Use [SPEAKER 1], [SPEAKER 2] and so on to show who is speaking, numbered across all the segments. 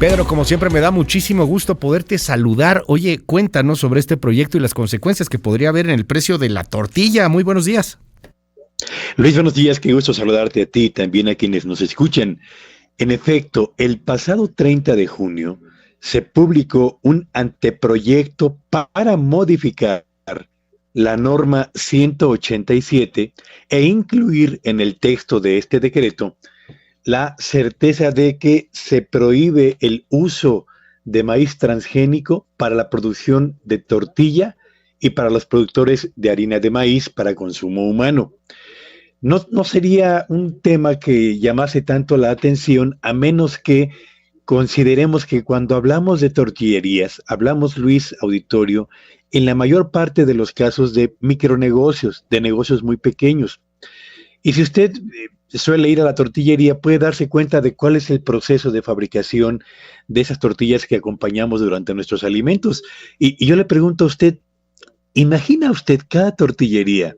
[SPEAKER 1] Pedro, como siempre me da muchísimo gusto poderte saludar. Oye, cuéntanos sobre este proyecto y las consecuencias que podría haber en el precio de la tortilla. Muy buenos días.
[SPEAKER 2] Luis, buenos días, qué gusto saludarte a ti y también a quienes nos escuchan. En efecto, el pasado 30 de junio se publicó un anteproyecto para modificar la norma 187 e incluir en el texto de este decreto la certeza de que se prohíbe el uso de maíz transgénico para la producción de tortilla y para los productores de harina de maíz para consumo humano. No sería un tema que llamase tanto la atención a menos que consideremos que cuando hablamos de tortillerías, hablamos, Luis, auditorio, en la mayor parte de los casos de micronegocios, de negocios muy pequeños. Y si usted suele ir a la tortillería, puede darse cuenta de cuál es el proceso de fabricación de esas tortillas que acompañamos durante nuestros alimentos. Y yo le pregunto a usted, ¿imagina usted cada tortillería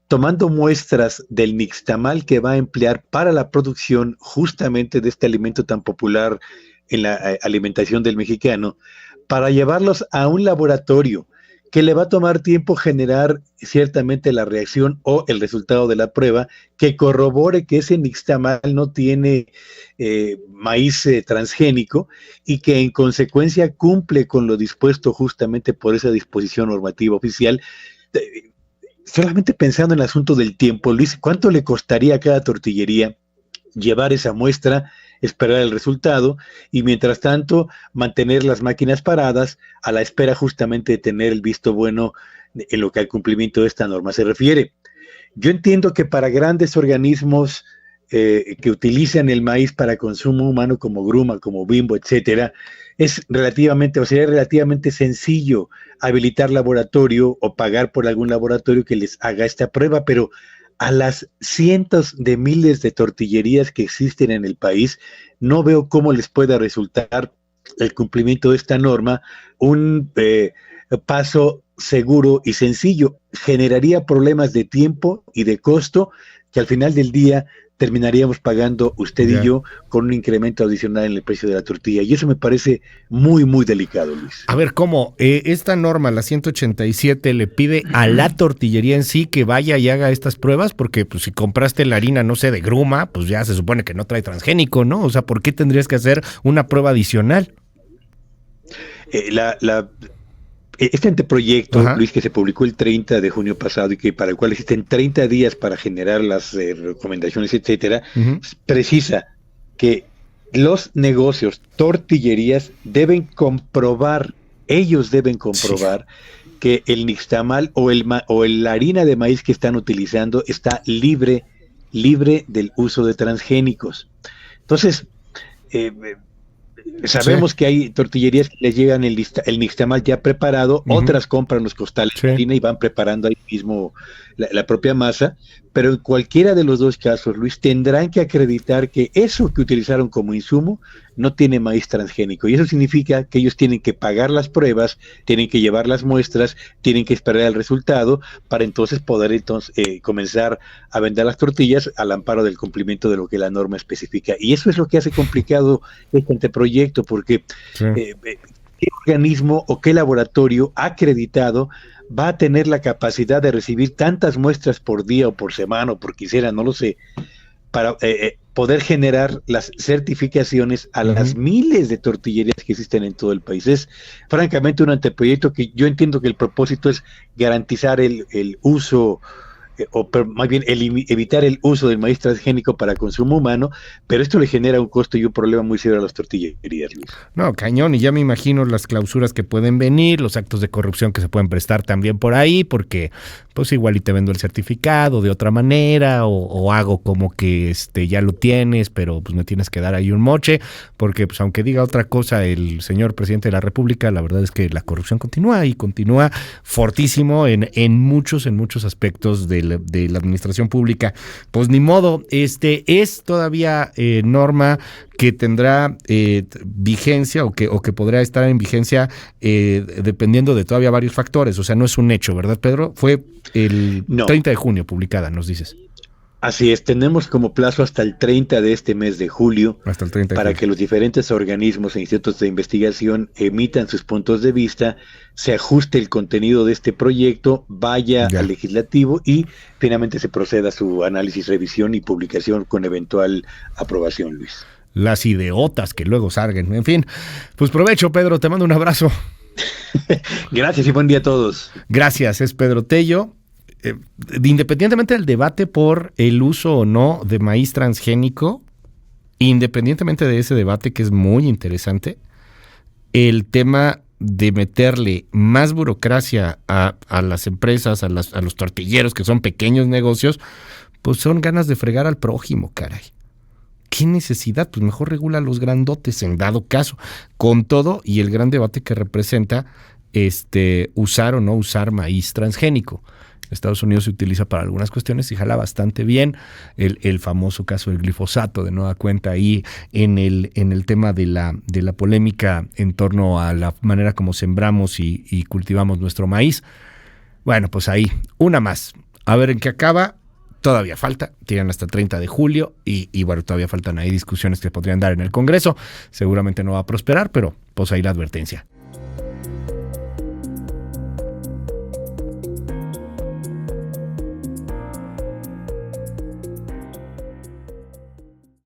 [SPEAKER 2] tomando muestras del nixtamal que va a emplear para la producción justamente de este alimento tan popular en la alimentación del mexicano, para llevarlos a un laboratorio que le va a tomar tiempo generar ciertamente la reacción o el resultado de la prueba que corrobore que ese nixtamal no tiene maíz transgénico y que en consecuencia cumple con lo dispuesto justamente por esa disposición normativa oficial? Solamente pensando en el asunto del tiempo, Luis, ¿cuánto le costaría a cada tortillería llevar esa muestra, esperar el resultado y mientras tanto mantener las máquinas paradas a la espera justamente de tener el visto bueno en lo que al cumplimiento de esta norma se refiere? Yo entiendo que para grandes organismos que utilizan el maíz para consumo humano como Gruma, como Bimbo, etcétera, es relativamente, o sería relativamente sencillo habilitar laboratorio o pagar por algún laboratorio que les haga esta prueba, pero a las cientos de miles de tortillerías que existen en el país, no veo cómo les pueda resultar el cumplimiento de esta norma un paso seguro y sencillo. Generaría problemas de tiempo y de costo que al final del día terminaríamos pagando usted y yo con un incremento adicional en el precio de la tortilla. Y eso me parece muy, muy delicado, Luis.
[SPEAKER 1] A ver, ¿cómo? Esta norma, la 187, le pide a la tortillería en sí que vaya y haga estas pruebas, porque pues, si compraste la harina, no sé, de Gruma, pues ya se supone que no trae transgénico, ¿no? O sea, ¿por qué tendrías que hacer una prueba adicional?
[SPEAKER 2] Este anteproyecto, Luis, que se publicó el 30 de junio pasado y que para el cual existen 30 días para generar las recomendaciones, etcétera, precisa que los negocios, tortillerías, deben comprobar que el nixtamal o la harina de maíz que están utilizando está libre del uso de transgénicos. Entonces, sabemos que hay tortillerías que les llegan el nixtamal ya preparado, otras compran los costales de harina y van preparando ahí mismo la propia masa, pero en cualquiera de los dos casos, Luis, tendrán que acreditar que eso que utilizaron como insumo no tiene maíz transgénico, y eso significa que ellos tienen que pagar las pruebas, tienen que llevar las muestras, tienen que esperar el resultado para entonces poder comenzar a vender las tortillas al amparo del cumplimiento de lo que la norma especifica. Y eso es lo que hace complicado este anteproyecto, porque ¿qué organismo o qué laboratorio acreditado va a tener la capacidad de recibir tantas muestras por día o por semana o por quincena, no lo sé, para poder generar las certificaciones a las miles de tortillerías que existen en todo el país? Es francamente un anteproyecto que yo entiendo que el propósito es garantizar el uso más bien evitar el uso del maíz transgénico para consumo humano, pero esto le genera un costo y un problema muy severo a las tortillerías, Luis.
[SPEAKER 1] No, cañón, y ya me imagino las clausuras que pueden venir, los actos de corrupción que se pueden prestar también por ahí, porque pues igual y te vendo el certificado de otra manera, o hago como que ya lo tienes, pero pues me tienes que dar ahí un moche, porque pues aunque diga otra cosa el señor presidente de la República, la verdad es que la corrupción continúa y continúa fortísimo en muchos aspectos de la administración pública. Pues ni modo, es todavía norma que tendrá vigencia o que podrá estar en vigencia dependiendo de todavía varios factores, o sea, no es un hecho, ¿verdad, Pedro? Fue el 30 de junio publicada, nos dices.
[SPEAKER 2] Así es, tenemos como plazo hasta el 30 de este mes de julio
[SPEAKER 1] Hasta el 30 de
[SPEAKER 2] para
[SPEAKER 1] julio.
[SPEAKER 2] que los diferentes organismos e institutos de investigación emitan sus puntos de vista, se ajuste el contenido de este proyecto, vaya al
[SPEAKER 1] Ya.
[SPEAKER 2] legislativo y finalmente se proceda a su análisis, revisión y publicación con eventual aprobación, Luis.
[SPEAKER 1] Las ideotas que luego salgan. En fin, pues provecho, Pedro. Te mando un abrazo.
[SPEAKER 2] Gracias y buen día a todos.
[SPEAKER 1] Gracias, es Pedro Tello. Independientemente del debate por el uso o no de maíz transgénico, independientemente de ese debate que es muy interesante, el tema de meterle más burocracia a las empresas, a los tortilleros, que son pequeños negocios, pues son ganas de fregar al prójimo, caray. ¿Qué necesidad? Pues mejor regula a los grandotes en dado caso. Con todo y el gran debate que representa usar o no usar maíz transgénico. Estados Unidos se utiliza para algunas cuestiones y jala bastante bien. El famoso caso del glifosato, de nueva cuenta, ahí en el tema de la polémica en torno a la manera como sembramos y cultivamos nuestro maíz. Bueno, pues ahí, una más. A ver en qué acaba. Todavía falta, tienen hasta el 30 de julio y bueno, todavía faltan ahí discusiones que podrían dar en el Congreso. Seguramente no va a prosperar, pero pues ahí la advertencia.